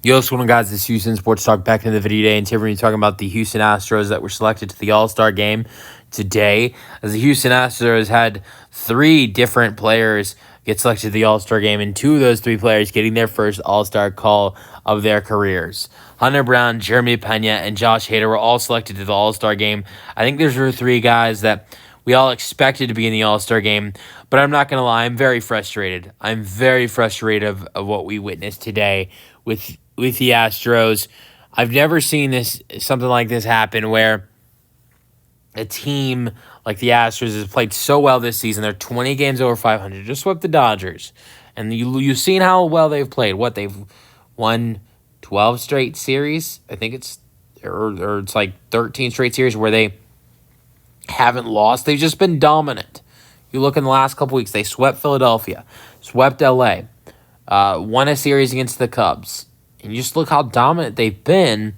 Yo, what's going on, guys? This is Houston Sports Talk back in the video today, and today we're going to be talking about the Houston Astros that were selected to the All-Star game today. As the Houston Astros had three different players get selected to the All-Star game, and two of those three players getting their first All-Star call of their careers. Hunter Brown, Jeremy Pena, and Josh Hader were all selected to the All-Star game. I think those were three guys that we all expected to be in the All-Star game, but I'm not going to lie, I'm very frustrated. I'm very frustrated of what we witnessed today with the Astros. I've never seen something like this happen where a team like the Astros has played so well this season. They're 20 games over 500. Just swept the Dodgers. And you've seen how well they've played. They've won 12 straight series. I think it's like 13 straight series where they haven't lost. They've just been dominant. You look in the last couple weeks, they swept Philadelphia, swept LA, won a series against the Cubs. And you just look how dominant they've been,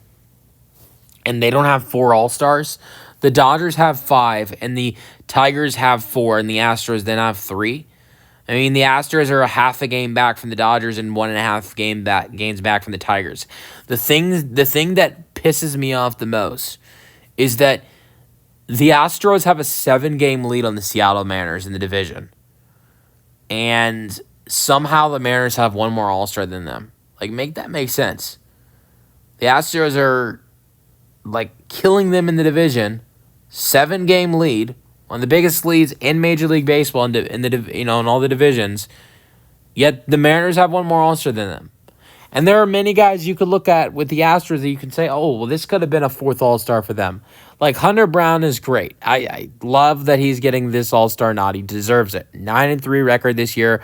and they don't have four All-Stars. The Dodgers have five, and the Tigers have four, and the Astros then have three. I mean, the Astros are a half a game back from the Dodgers and 1.5 games back from the Tigers. The thing that pisses me off the most is that the Astros have a 7-game lead on the Seattle Mariners in the division. And somehow the Mariners have one more All-Star than them. Make that make sense. The Astros are, killing them in the division. 7-game lead. One of the biggest leads in Major League Baseball in all the divisions. Yet the Mariners have one more All-Star than them. And there are many guys you could look at with the Astros that you can say, oh, well, this could have been a fourth All-Star for them. Hunter Brown is great. I love that he's getting this All-Star nod. He deserves it. 9-3 record this year.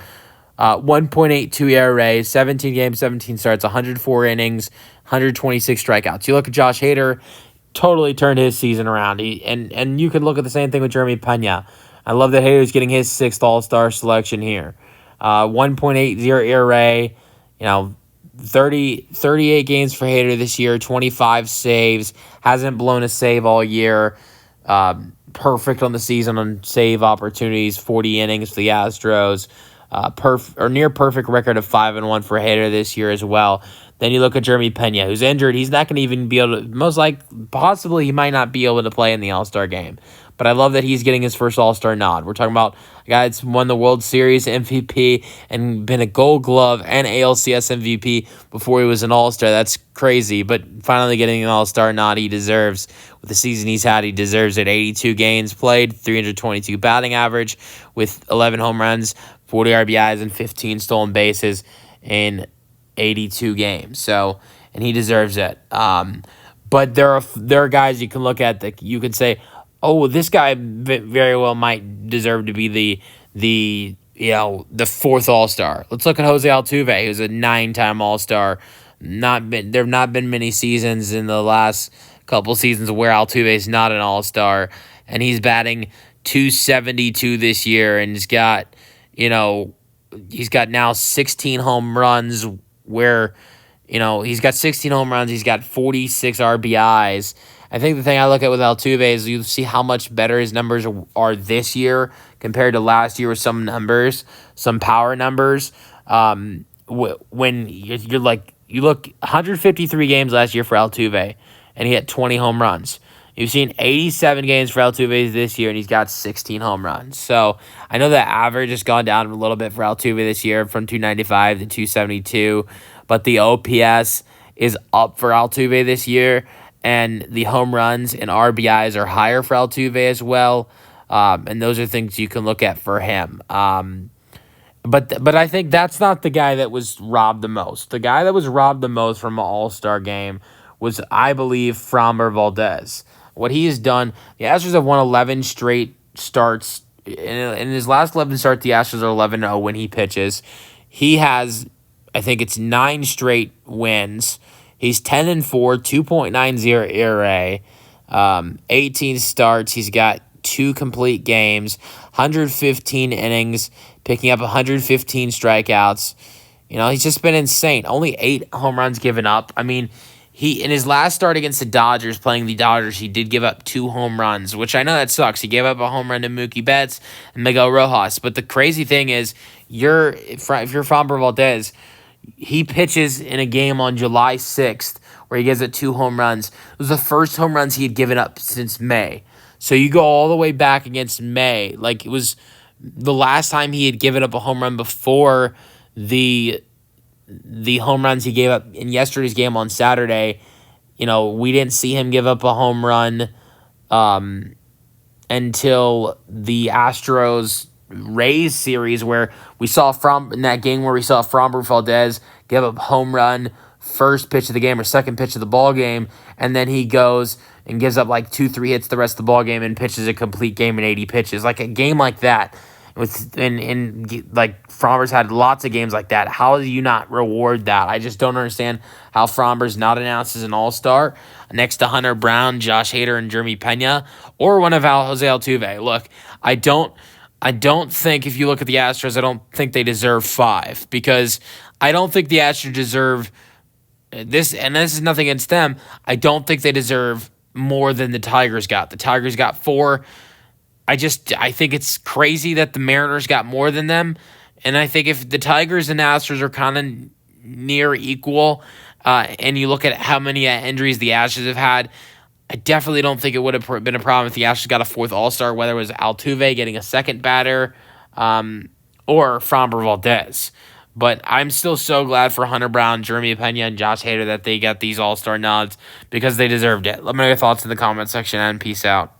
1.82 ERA, 17 games, 17 starts, 104 innings, 126 strikeouts. You look at Josh Hader, totally turned his season around. And you could look at the same thing with Jeremy Pena. I love that Hader's getting his sixth All-Star selection here. 1.80 ERA, 38 games for Hader this year, 25 saves, hasn't blown a save all year. Perfect on the season on save opportunities, 40 innings for the Astros. Near perfect record of 5-1 for Hader this year as well. Then you look at Jeremy Pena, who's injured. He's not going to even be able to, possibly he might not be able to play in the All-Star game. But I love that he's getting his first All-Star nod. We're talking about a guy that's won the World Series MVP and been a Gold Glove and ALCS MVP before he was an All-Star. That's crazy, but finally getting an All-Star nod he deserves. With the season he's had, he deserves it. 82 games played, 322 batting average with 11 home runs, 40 RBIs, and 15 stolen bases in 82 games. So, and he deserves it. But there are guys you can look at that you could say, oh, this guy very well might deserve to be the fourth All-Star. Let's look at Jose Altuve, who's a 9-time All-Star. There have not been many seasons in the last couple seasons where Altuve is not an All-Star, and he's batting .272 this year, and he's got now 16 home runs where, he's got 16 home runs. He's got 46 RBIs. I think the thing I look at with Altuve is you see how much better his numbers are this year compared to last year with some numbers, some power numbers. When you look 153 games last year for Altuve, and he had 20 home runs. You've seen 87 games for Altuve this year, and he's got 16 home runs. So I know that average has gone down a little bit for Altuve this year from 295 to 272, but the OPS is up for Altuve this year, and the home runs and RBIs are higher for Altuve as well, and those are things you can look at for him. But I think that's not the guy that was robbed the most. The guy that was robbed the most from an All-Star game was, I believe, Framber Valdez. What he has done, the Astros have won 11 straight starts. In his last 11 starts, the Astros are 11-0 when he pitches. He has, I think it's 9 straight wins. He's 10-4, 2.90 ERA, 18 starts. He's got 2 complete games, 115 innings, picking up 115 strikeouts. He's just been insane. Only 8 home runs given up. I mean, he in his last start against the Dodgers, playing the Dodgers, he did give up 2 home runs, which I know that sucks. He gave up a home run to Mookie Betts and Miguel Rojas. But the crazy thing is, if you're Framber Valdez, He pitches in a game on July 6th where he gives it 2 home runs. It was the first home runs he had given up since May. So you go all the way back against May. Like, it was the last time he had given up a home run before the home runs he gave up in yesterday's game on Saturday. We didn't see him give up a home run until the Astros Rays series, where we saw in that game where we saw Framber Valdez give up home run first pitch of the game or second pitch of the ball game, and then he goes and gives up like 2-3 hits the rest of the ball game and pitches a complete game in 80 pitches. Like a game like that, like Framber's had lots of games like that. How do you not reward that? I just don't understand how Framber's not announced as an all-star next to Hunter Brown, Josh Hader, and Jeremy Pena, or one of Jose Altuve. Look, I don't think, if you look at the Astros, I don't think they deserve 5, because I don't think the Astros deserve this, and this is nothing against them. I don't think they deserve more than the Tigers got. The Tigers got 4. I think it's crazy that the Mariners got more than them, and I think if the Tigers and Astros are kind of near equal, and you look at how many injuries the Astros have had, I definitely don't think it would have been a problem if the Astros got a 4th all-star, whether it was Altuve getting a second batter or Framber Valdez. But I'm still so glad for Hunter Brown, Jeremy Pena, and Josh Hader that they got these all-star nods, because they deserved it. Let me know your thoughts in the comment section, and peace out.